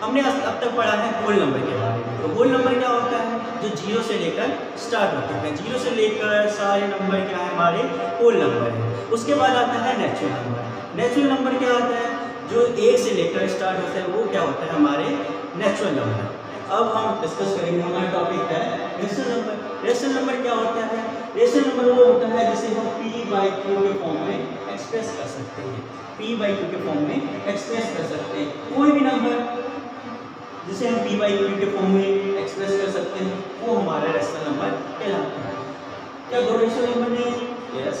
हमने अब तक पढ़ा है होल नंबर के बारे में। तो होल नंबर क्या होता है? जो जीरो से लेकर स्टार्ट होते हैं। जीरो से लेकर सारे नंबर क्या है हमारे होल नंबर है। उसके बाद आता है नेचुरल नंबर। नेचुरल नंबर क्या होता है? जो एक से लेकर स्टार्ट होता है वो क्या होता है हमारे नेचुरल नंबर। अब हम डिस्कस करेंगे, हमारा टॉपिक है रेशनल नंबर। रेशनल नंबर क्या होता है? रेशनल नंबर वो होता है जिसे हम p/q के फॉर्म में एक्सप्रेस कर सकते हैं। p/q के फॉर्म में एक्सप्रेस कर सकते हैं। कोई भी नंबर जिसे हम p/q के फॉर्म में एक्सप्रेस कर सकते हैं वो हमारा रेशनल नंबर कहलाता है। क्या दो रेशनल नंबर नहीं है? यस,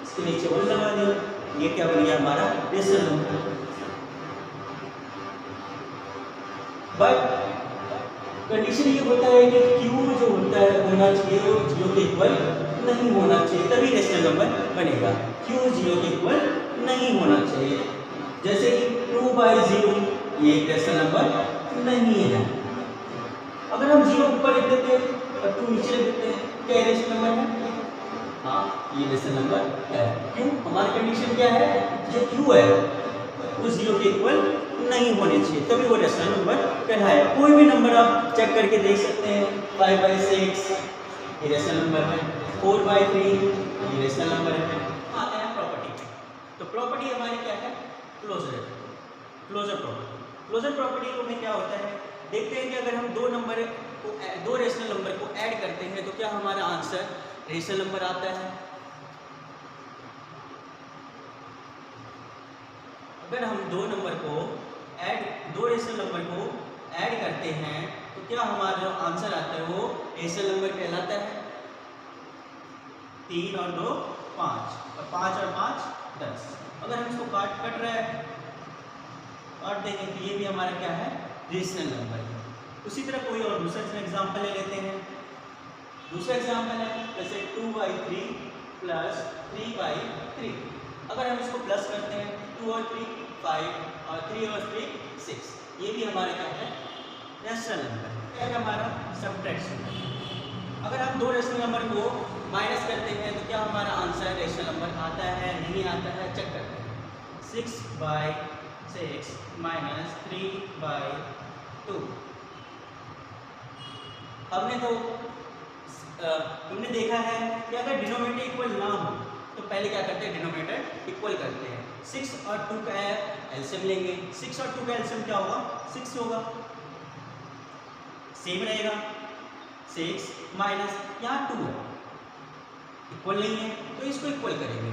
इसके नीचे वन लगा दिया, ये क्या बन गया हमारा रेशनल नंबर। बट कंडीशन ये होता है कि q जो होता है होना चाहिए वो 0 के इक्वल नहीं होना चाहिए, तभी रेशनल नंबर बनेगा। q 0 के इक्वल नहीं होना चाहिए। जैसे कि 2/0 ये एक रेशनल नंबर नहीं है। अगर हम 0 ऊपर लिख देते हैं और 2 नीचे लिख देते हैं, क्या ये रेशनल नंबर है? हाँ, ये रेशनल नंबर है। क्यों? हमारी कंडीशन क्या है? जो q है वो 0 के इक्वल नहीं होने चाहिए, तभी वो रेशनल नंबर कहलाएगा। कोई भी नंबर आप चेक करके देख सकते हैं। 5/6 ये रेशनल नंबर है, 4/3 ये रेशनल नंबर है। आते हैं प्रॉपर्टी। तो प्रॉपर्टी हमारी क्या है? Closure property. क्लोजर प्रॉपर्टी में क्या होता है? देखते हैं कि अगर हम दो रेशनल नंबर को ऐड करते हैं तो क्या हमारा आंसर रेशनल नंबर आता है। अगर हम दो रेशनल नंबर को ऐड करते हैं तो क्या हमारा जो आंसर आता है वो रेशनल नंबर कहलाता है। 3 और 2 5 और 5 और 5 10। अगर हम इसको काट रहे हैं काट देंगे तो ये भी हमारा क्या है? रेशनल नंबर है। उसी तरह कोई और दूसरा एग्जांपल ले लेते हैं। दूसरा एग्जांपल है जैसे 2/3 प्लस 3/3। अगर हम इसको प्लस करते हैं 2 और 3 5 और 3 और 3 6, ये भी हमारा क्या है? रेशनल नंबर है। क्या है हमारा? सब्ट्रैक्शन। अगर हम दो रेशनल नंबर को माइनस करते हैं तो क्या हमारा आंसर रेशनल नंबर आता है नहीं आता है? चेक करते हैं। 6/6 माइनस 3/2। हमने देखा है कि अगर डिनोमिनेटर इक्वल ना हो तो पहले क्या करते हैं? डिनोमिनेटर इक्वल करते हैं। 6 और 2 का एलसीएम लेंगे। 6 और 2 का एलसीएम क्या होगा? 6 होगा, सेम रहेगा। 6 माइनस यहाँ 2 है, इक्वल नहीं है तो इसको इक्वल करेंगे।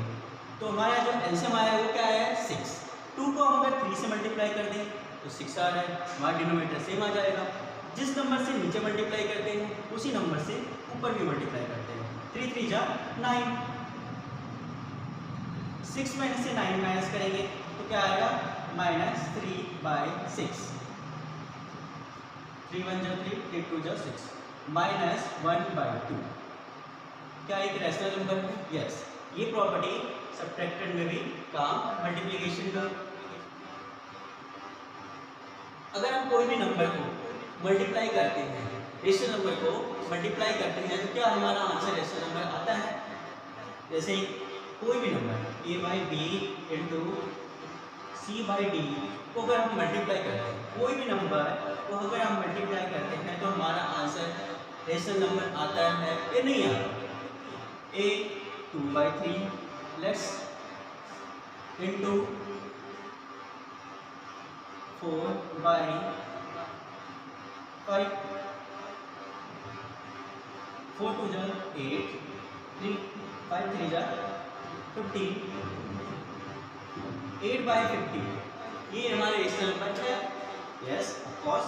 तो हमारा जो एलसीएम आया है वो क्या है? 6। 2 को हम अगर 3 से मल्टीप्लाई कर दें तो 6 आ रहा है, हमारा डिनोमिनेटर सेम आ जाएगा। जिस नंबर से नीचे मल्टीप्लाई करते हैं उसी नंबर से ऊपर भी मल्टीप्लाई करते हैं। 3 3 जा 9। 6 में से 9 माइनस करेंगे तो क्या आएगा? -3/6। 3 1 जा 3, 3 2 जा 6, -1/2। क्या एक रेशनल नंबर है? यस। ये प्रॉपर्टी सब्ट्रैक्टेड में भी काम, मल्टीप्लिकेशन का। अगर हम कोई भी नंबर को मल्टीप्लाई करते हैं, रेशनल नंबर को मल्टीप्लाई करते हैं तो क्या हमारा आंसर रेशनल नंबर आता है। जैसे कोई भी नंबर a/b इंटू c/d को अगर हम मल्टीप्लाई करते हैं, कोई भी नंबर को अगर हम मल्टीप्लाई करते हैं तो हमारा आंसर रेशनल नंबर आता है या नहीं आता। a 2/3 लेट्स इंटू 4/5 4 2 जा 8 3 5 3 जा 15 8/50। ये हमारे रेशनल नंबर है। Yes of course.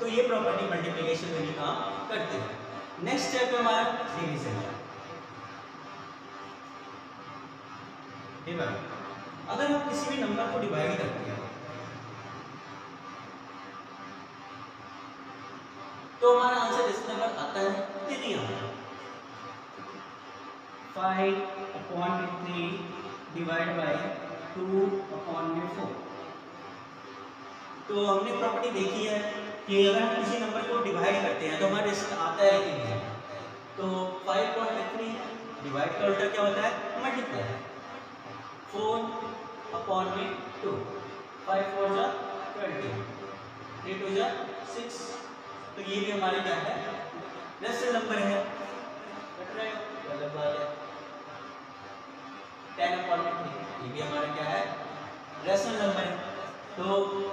तो ये प्रॉपर्टी मल्टीप्लिकेशन में भी काम करते हैं। नेक्स्ट स्टेप है हमारा डिवीजन। अगर हम किसी भी नंबर को डिवाइड करते हैं तो हमारा आंसर रेशनल नंबर आता है या नहीं आता। 5/3 डिवाइड बाय 2/4। तो हमने प्रॉपर्टी देखी है कि अगर हम किसी नंबर को डिवाइड करते हैं तो हमारा रेशनल आता है कि नहीं। तो 5/3 डिवाइड का उल्टा क्या होता है? मल्टीप्लाई। 4/2 5 4 जा 20 3 2 जा 6, तो ये भी हमारे क्या है, रेशनल नंबर है। कट रहे हो, गलत बात है। 10/3 ये भी हमारा क्या है, रेशनल नंबर है। तो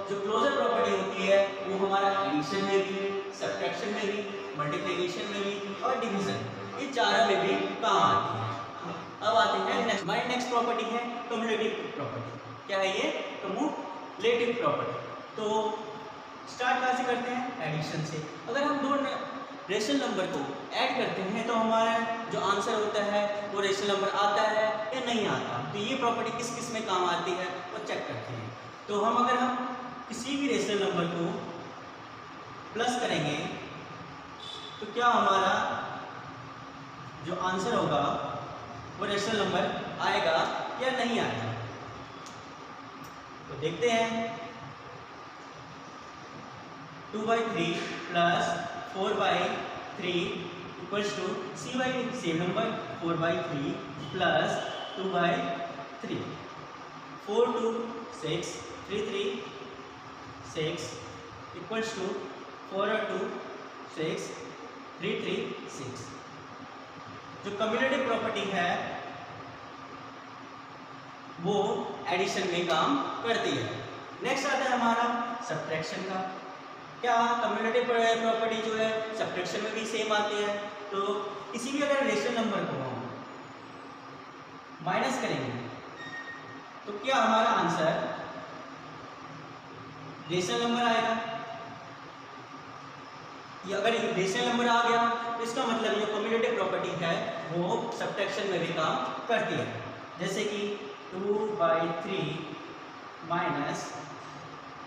जो क्लोजर प्रॉपर्टी होती है वो हमारा एडिशन में भी, सब्ट्रैक्शन में भी, मल्टीप्लिकेशन में भी और डिवीजन, ये चारों में भी काम आती है। अब आते हैं नेक्स्ट, हमारी नेक्स्ट प्रॉपर्टी है कम्युलेटिव प्रॉपर्टी। क्या है ये, कम्युलेटिव प्रॉपर्टी। तो स्टार्ट कहाँ से करते हैं, एडिशन से। अगर हम दो रेशनल नंबर को ऐड करते हैं तो हमारा जो आंसर होता है वो रेशनल नंबर आता है या नहीं आता। तो ये प्रॉपर्टी किस किस में काम आती है वो चेक करते हैं। तो अगर हम किसी भी रेशनल नंबर को प्लस करेंगे तो क्या हमारा जो आंसर होगा वो रेशनल नंबर आएगा या नहीं आएगा। तो देखते हैं, 2/3 plus 4/3 equals to same number 4/3 plus 2/3, 4 2 6 3 3 6 equals to 4 और 2 6 3 3 6। जो कम्युलेटिव प्रॉपर्टी है वो एडिशन में काम करती है। नेक्स्ट आता है हमारा सब्ट्रैक्शन का। क्या कम्युलेटिव प्रॉपर्टी जो है सब्ट्रैक्शन में भी सेम आती है। तो किसी भी अगर रेशनल नंबर को हम माइनस करेंगे तो क्या हमारा आंसर रेशनल नंबर आएगा। या अगर रेशनल नंबर आ गया तो इसका मतलब जो कम्युलेटिव प्रॉपर्टी है वो सब्ट्रैक्शन में भी काम करती है। जैसे कि 2/3 माइनस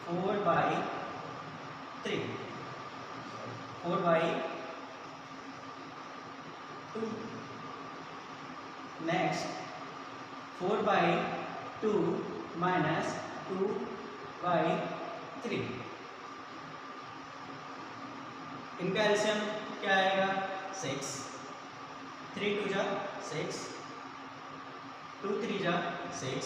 4/3, 4/2, नेक्स्ट 4/2 माइनस 2/3। इनका एलसीएम क्या आएगा, 6, 3 2 जा 6, 2 3 जा 6।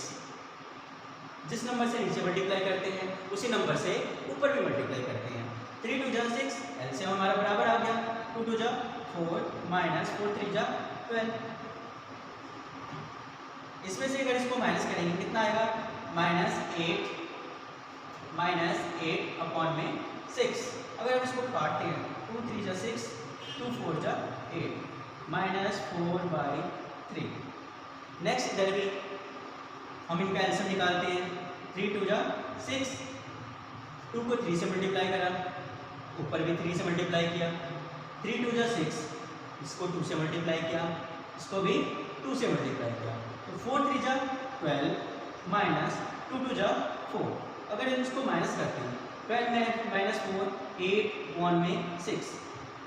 जिस नंबर से नीचे मल्टीप्लाई करते हैं उसी नंबर से ऊपर भी मल्टीप्लाई करते हैं। 3 2 जा 6, एलसीएम हमारा बराबर आ गया, 2 2 जा 4 माइनस 4 3 जा 12। इसमें से अगर इसको माइनस करेंगे कितना आएगा, -8/6। अगर हम इसको काटते हैं 2 3 जा 6, 2 4 जा 8, -4/3। नेक्स्ट इधर भी हम इनका एलसीएम निकालते हैं। 3 2 जा 6, 2 को 3 से मल्टीप्लाई करा, ऊपर भी 3 से मल्टीप्लाई किया। 3 2 जा 6, इसको 2 से मल्टीप्लाई किया, इसको भी 2 से मल्टीप्लाई किया। तो 4 3 जा 12 माइनस 2 2 जा 4। अगर हम इसको माइनस करते हैं 12 में -4, 8 1 में 6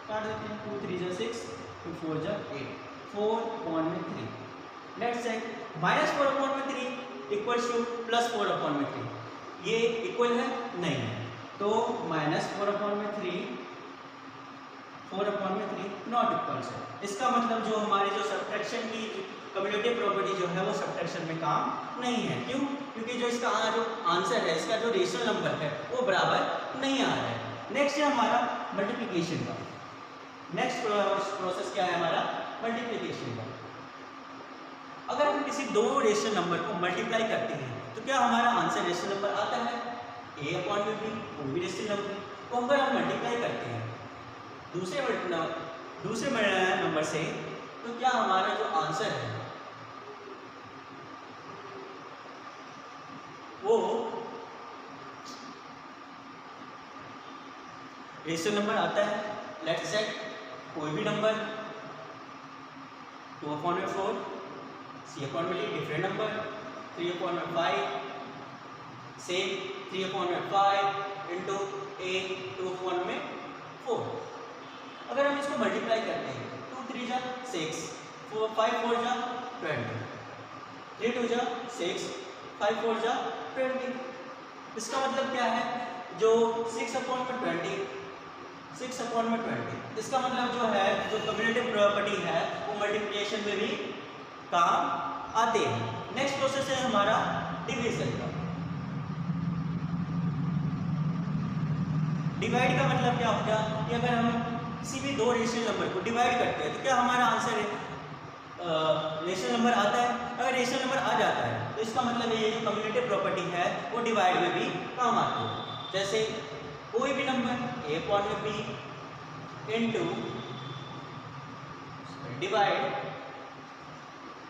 काट देते हैं। 2 3 जा 6, 2 4 जा 8, 4 1 में 3। लेट्स चेक, -4/3 इक्वल्स टू +4/3, ये इक्वल है नहीं है। तो -4/3 4/3 नॉट इक्वल्स है। इसका मतलब जो हमारी जो सब्ट्रैक्शन की कम्युलेटिव प्रॉपर्टी जो है वो सब्ट्रैक्शन में काम नहीं है। क्यों? क्योंकि जो इसका जो आंसर है, इसका जो रेशनल नंबर है वो बराबर नहीं आ रहा है। नेक्स्ट है हमारा मल्टीप्लिकेशन का। नेक्स्ट प्रोसेस क्या है हमारा, मल्टीप्लिकेशन का। अगर हम किसी दो रेशनल नंबर को मल्टीप्लाई करते हैं तो क्या हमारा आंसर रेशनल नंबर आता है, a/b, कोई भी रेशनल नंबर को अगर हम मल्टीप्लाई करते हैं दूसरे नंबर से तो क्या हमारा जो आंसर है वो रेशनल नंबर आता है। लेट्स चेक, कोई भी number 2/4, C/d different number, 3/5 same 3/5 into a 2/4। अगर हम इसको मल्टीप्लाई करते हैं 2 3 जा 6, 5 4 जा 20, 3 2 जा 6, 5 4 जा 20। इसका मतलब क्या है, जो 6/20, इसका मतलब जो है जो कम्युलेटिव प्रॉपर्टी है वो मल्टीप्लिकेशन में भी काम आते हैं। नेक्स्ट प्रोसेस है हमारा डिवीजन का। डिवाइड का मतलब क्या होगा कि अगर हम किसी भी दो रेशनल नंबर को डिवाइड करते हैं तो क्या हमारा आंसर है रेशनल नंबर आता है। अगर रेशनल नंबर आ जाता है तो इसका मतलब ये जो कम्युलेटिव प्रॉपर्टी है वो डिवाइड में भी काम आती है। जैसे कोई भी नंबर ए अपॉन में B into divide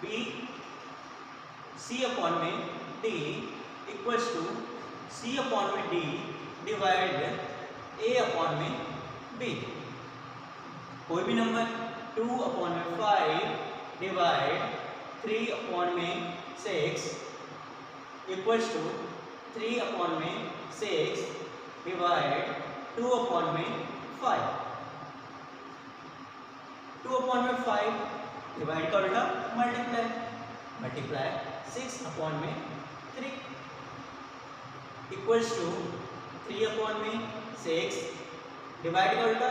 B C upon में D equals to C upon में डी डिवाइड ए अपॉन में बी। कोई भी नंबर 2 अपॉन में 5 डिवाइड 3 अपॉन में 6 इक्वल्स टू 3 अपॉन में 6 डिवाइड 2 अपॉन में 5। 2 अपॉन में 5 डिवाइड का उल्टा मल्टीप्लाई 6 अपॉन में 3 इक्वल्स टू 3 अपॉन में 6 डिवाइड का उल्टा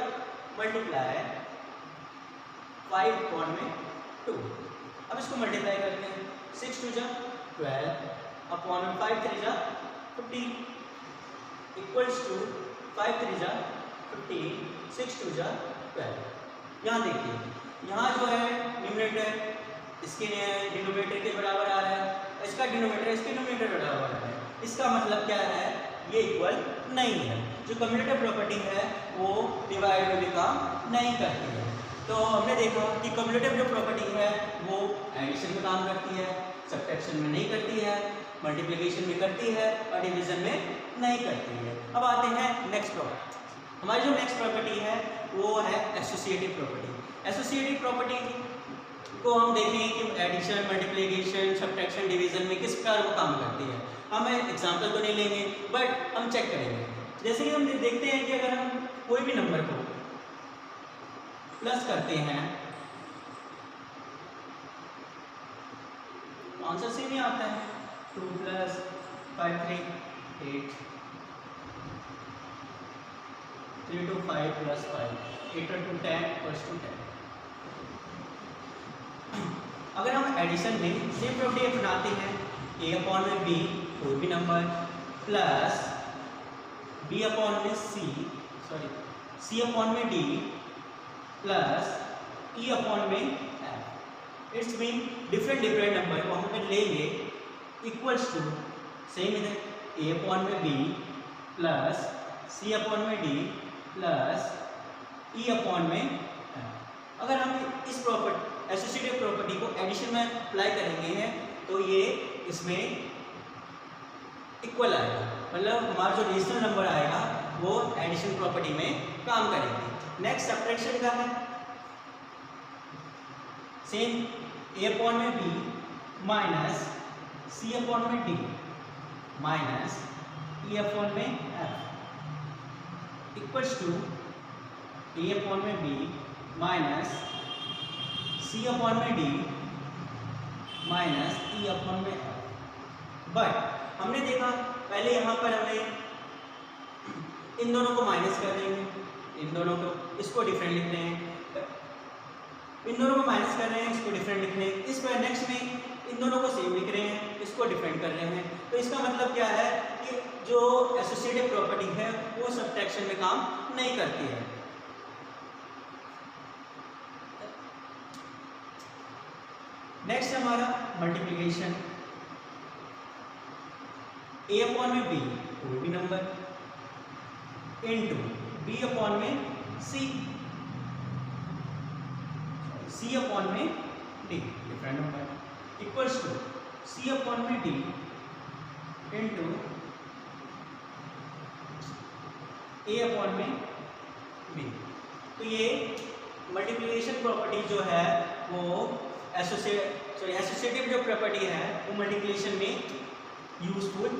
मल्टीप्लाई 5 अपॉन में 2। अब इसको मल्टीप्लाई करते हैं 6 2 जा 12 अपॉन में 5 3 जा 15 इक्वल्स टू 5 3 जा 15 6 2 जा 12। यहाँ देखिए यहाँ जो है न्यूमरेटर इसके डिनोमिनेटर के बराबर आ रहा है, इसका डिनोमिनेटर इसके न्यूमरेटर बराबर आ रहा है। इसका मतलब क्या है ये इक्वल नहीं है। जो कम्युलेटिव प्रॉपर्टी है वो डिवाइड में भी काम नहीं करती है। तो हमने देखा कि कम्युलेटिव जो प्रॉपर्टी है वो एडिशन में काम करती है, सब्ट्रैक्शन में नहीं करती है, मल्टीप्लिकेशन में करती है और डिवीजन में नहीं करती है। अब आते हैं नेक्स्ट प्रॉपर्टी। हमारी जो नेक्स्ट प्रॉपर्टी है वो है एसोसिएटिव प्रॉपर्टी। एसोसिएटिव प्रॉपर्टी को हम देखें कि एडिशन मल्टीप्लिकेशन सब्ट्रैक्शन डिवीजन में किस प्रकार वो काम करती है। हम एग्जाम्पल तो नहीं लेंगे बट हम चेक करेंगे। जैसे कि हम देखते हैं कि अगर हम कोई भी नंबर को प्लस करते हैं तो आंसर सेम ही आता है 2 + 5 3 8 3 2 5 + 5 8 2 10 = 10। अगर हम एडिशन में सेम प्रॉपर्टी अपनाते हैं a अपॉन में b कोई भी नंबर प्लस b अपॉन में c अपॉन में d प्लस e अपॉन में f। It's mean different number को हम अगर लेंगे इक्वल्स टू सेम इधर a अपॉन में b प्लस c अपॉन में d प्लस e अपॉन में f। अगर हम इस प्रॉपर्टी एसोसिएटिव प्रॉपर्टी को एडिशन में अप्लाई करेंगे तो ये इसमें इक्वल आएगा, मतलब हमारा जो रेशनल नंबर आएगा वो एडिशन प्रॉपर्टी में काम करेंगे। नेक्स्ट सब्ट्रैक्शन का है सेम a अपॉन में b माइनस c अपॉन में d माइनस e अपॉन में f equals to a upon में b माइनस c अपॉन में d माइनस e अपॉन में f। बट हमने देखा पहले यहाँ पर हमें इन दोनों को माइनस कर देंगे, इन दोनों को इसको डिफरेंट लिख रहे हैं, इन दोनों को माइनस कर रहे हैं इसको डिफरेंट लिख रहे हैं, इस पर नेक्स्ट में इन दोनों को सेम लिख रहे हैं इसको डिफरेंट कर रहे हैं। तो इसका मतलब क्या है कि जो एसोसिएटिव प्रॉपर्टी है वो सब्ट्रैक्शन में काम नहीं करती है। नेक्स्ट हमारा मल्टीप्लिकेशन a अपॉन में b कोई भी नंबर इनटू b अपॉन में c अपॉन में d different number equals to c upon में d इनटू a अपॉन में b। तो ये मल्टीप्लिकेशन प्रॉपर्टी जो है वो एसोसिएटिव जो प्रॉपर्टी है वो मल्टीप्लिकेशन में यूजफुल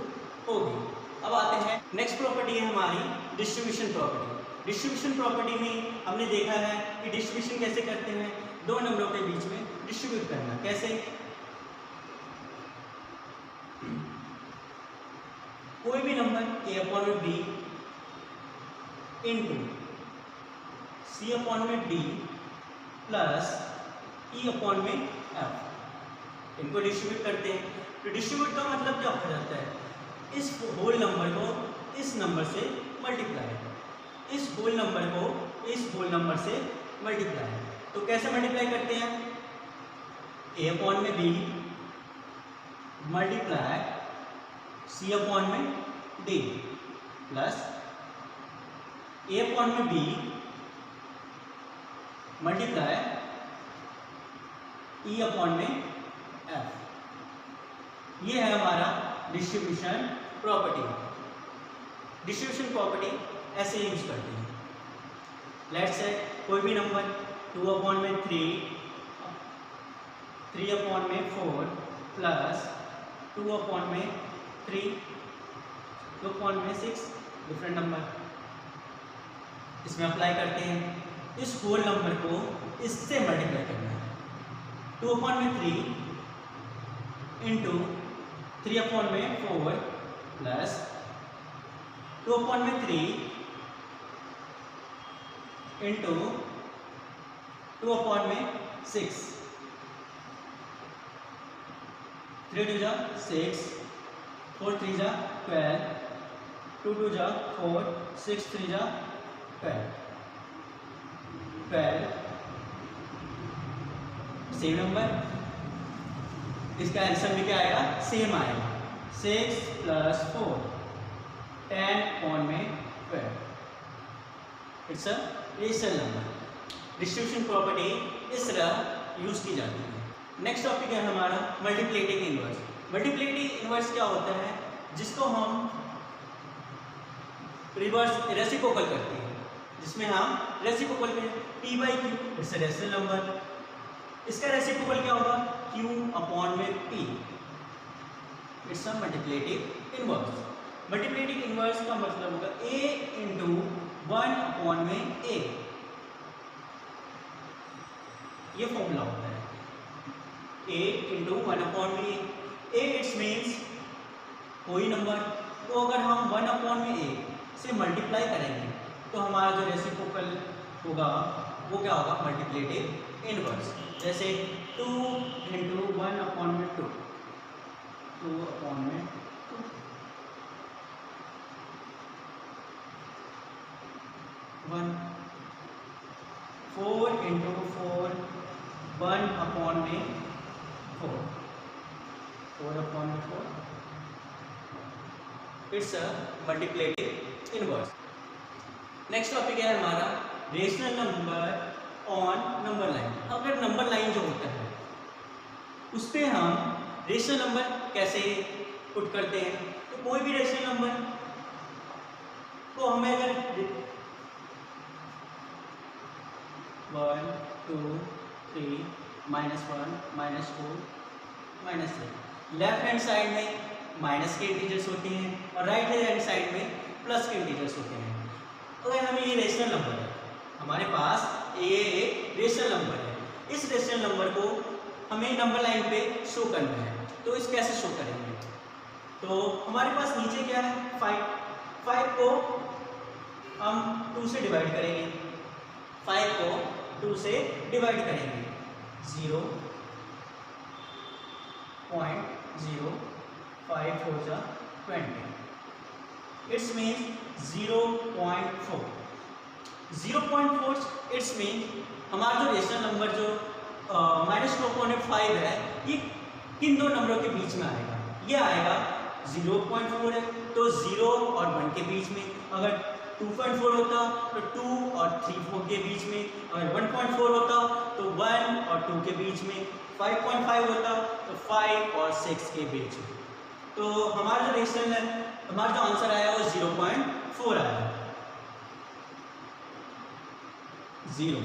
होगी। अब आते हैं नेक्स्ट प्रॉपर्टी है हमारी डिस्ट्रीब्यूशन प्रॉपर्टी। डिस्ट्रीब्यूशन प्रॉपर्टी में हमने देखा है कि डिस्ट्रीब्यूशन कैसे करते हैं, दो नंबरों के बीच में डिस्ट्रीब्यूट करना। कैसे, कोई भी नंबर a अपॉन में b इंटू c अपॉन में d प्लस e अपॉन में f, इनको डिस्ट्रीब्यूट करते हैं। तो डिस्ट्रीब्यूट का मतलब क्या हो जाता है, इस होल नंबर को इस नंबर से मल्टीप्लाई होल नंबर को इस होल नंबर से मल्टीप्लाई। तो कैसे मल्टीप्लाई करते हैं? ए अपॉन में बी मल्टीप्लाई सी अपॉन में डी प्लस ए अपॉन में बी मल्टीप्लाई ई अपॉन में एफ। ये है हमारा डिस्ट्रीब्यूशन प्रॉपर्टी। डिस्ट्रीब्यूशन प्रॉपर्टी ऐसे यूज करते हैं। लेट्स से कोई भी नंबर 2 अपॉन में 3, 3 अपॉन में 4 प्लस 2 अपॉन में 3, 2 अपॉन में 6 डिफरेंट नंबर, इसमें अप्लाई करते हैं। इस होल नंबर को इससे मल्टीप्लाई करना है। 2 अपॉन में 3 इंटू 3 अपॉन में 4 प्लस 2 अपॉन में 3 इंटू 2 अपॉन में 6, 3 2 जा 6, 4 3 जा 12, 2 2 जा 4, 6 3 जा 12, 12 सेम नंबर, इसका आंसर भी क्या आएगा? सेम आएगा। 6 प्लस 4 10 अपॉन में 12। It's a rational number. Distribution property इस तरह यूज की जाती है। नेक्स्ट टॉपिक है हमारा मल्टीप्लिकेटिव इनवर्स। मल्टीप्लिकेटिव इनवर्स क्या होता है? जिसको हम रिवर्स रेसिप्रोकल करते हैं, जिसमें हम रेसिप्रोकल में p by Q, it's a rational number. इसका रेसिप्रोकल क्या होगा? q अपॉन में p। It's a multiplicative inverse. Multiplicative inverse का मतलब होगा a इंटू 1 अपॉन में a। ये फॉर्मूला होता है a इंटू 1 अपॉन में a। इट्स मीन्स कोई नंबर को अगर हम 1 अपॉन में a से मल्टीप्लाई करेंगे तो हमारा जो रेसिप्रोकल होगा वो क्या होगा? Multiplicative inverse. जैसे 2 इंटू 1 अपॉन में 2, 2 अपॉन में 2, 1, 4 इंटू 4, 1 अपॉन में 4, 4 अपॉन में 4। It's a multiplicative inverse. Next topic है हमारा rational number on number line. अगर नंबर लाइन जो होता है उस पर हम रेशनल नंबर कैसे पुट करते हैं? तो कोई भी रेशनल नंबर को हमें अगर 1 2 3 -1 -2 -3 लेफ्ट हैंड साइड में माइनस के इंटीजर्स होते हैं और राइट हैंड साइड में प्लस के इंटीजर्स होते हैं। अगर हमें ये रेशनल नंबर है, हमारे पास ये एक रेशनल नंबर है, इस रेशनल नंबर को हमें नंबर लाइन पे शो करना है। तो इस कैसे शो करेंगे? तो हमारे पास नीचे क्या है? 5। 5 को हम 2 से डिवाइड करेंगे, 5 को 2 से डिवाइड करेंगे, 0.05 4 जा 20। It's means 0.4। 0.4 इट्स मीन हमारा जो रेशनल नंबर जो -2.5 है, ये किन दो नंबरों के बीच में आएगा? ये आएगा 0.4 है तो 0 और 1 के बीच में। अगर 2.4 होता तो 2 और 3 के बीच में। अगर 1.4 होता तो 1 और 2 के बीच में। 5.5 होता तो 5 और 6 के बीच में। तो हमारा जो रेशनल है, हमारा जो आंसर आया वो 0.4 आया। 0।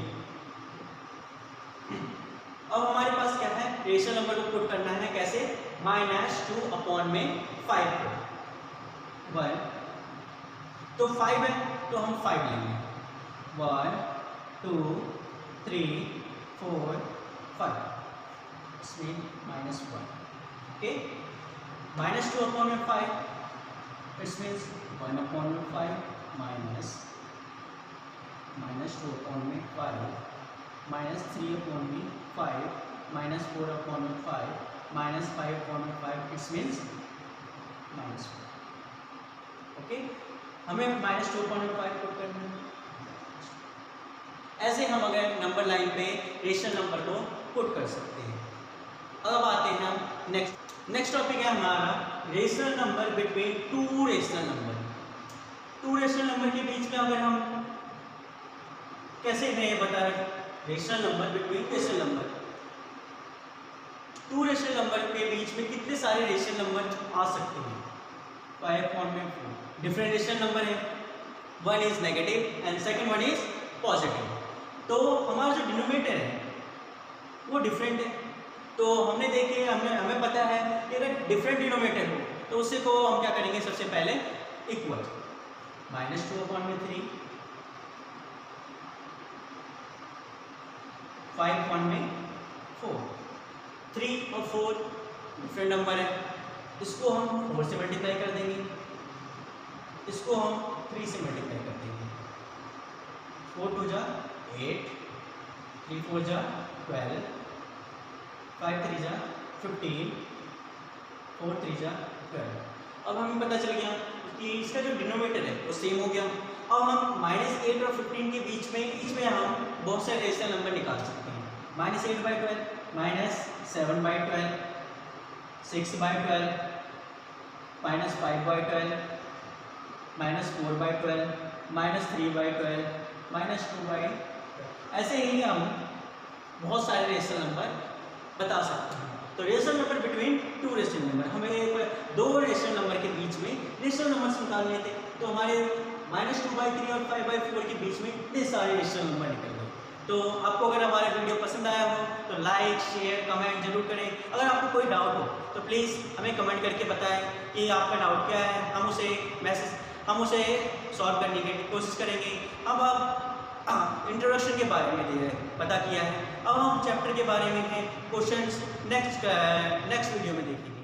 अब हमारे पास क्या है? रेशनल नंबर को पुट करना है कैसे? -2 अपॉन में 5 को 1 तो 5 है तो हम 5 लेंगे। 1 2 3 4 5 इसमें -1। ओके, -2 अपॉन में 5 इट्स मीन्स 1 अपॉन में 5 -2 अपॉन में 5 -3 अपॉन में 5 -4 अपॉन में 5 -5 अपॉन में 5 इट्स मीन्स -4। ओके, हमें -2 अपॉन में 5 पुट करना है। ऐसे हम अगर नंबर लाइन पे रेशनल नंबर को पुट कर सकते हैं। अब आते हैं हम नेक्स्ट टॉपिक है हमारा rational number between two rational number. Two rational number के बीच में अगर हम कैसे मैं बता rational number between rational number, two rational number के बीच में कितने सारे रेशनल नंबर आ सकते हैं? 5.4 डिफरेंट रेशनल नंबर है, one is negative and second one is positive. तो हमारा जो डिनोमिनेटर है वो डिफरेंट है। तो हमने देखे हमें पता है कि अगर डिफरेंट डिनोमिनेटर हो तो उसे को हम क्या करेंगे, सबसे पहले इक्वल -2/3 5/4 3 और 4 डिफरेंट नंबर है, इसको हम 4 से मल्टीप्लाई कर देंगे, इसको हम 3 से मल्टीप्लाई कर देंगे। 4 2 जा 8, 3 4 जा 12, 5 3 जा 15, 4 3 जा 12। अब हमें पता चल गया कि इसका जो डिनोमिनेटर है वो सेम हो गया। अब हम -8 और 15 के बीच में हम बहुत सारे रेशनल नंबर निकाल सकते हैं। -8/12, -7/12, 6/12, -5/12, -4/12, -3/12, -2/12। ऐसे ही हम बहुत सारे रेशनल नंबर बता सकते हैं। तो rational number between two rational number, हमें दो रेशनल नंबर के बीच में रेशनल नंबर निकालने थे, तो हमारे -2/3 और 5/4 के बीच में इतने सारे रेशनल नंबर निकल गए। तो आपको अगर हमारा वीडियो पसंद आया हो तो लाइक शेयर कमेंट जरूर करें। अगर आपको कोई डाउट हो तो प्लीज़ हमें कमेंट करके बताएं कि आपका डाउट क्या है, हम उसे सॉल्व करने की कोशिश करेंगे। अब इंट्रोडक्शन के बारे में पता किया है, अब हम चैप्टर के बारे में क्वेश्चंस नेक्स्ट वीडियो में देखेंगे।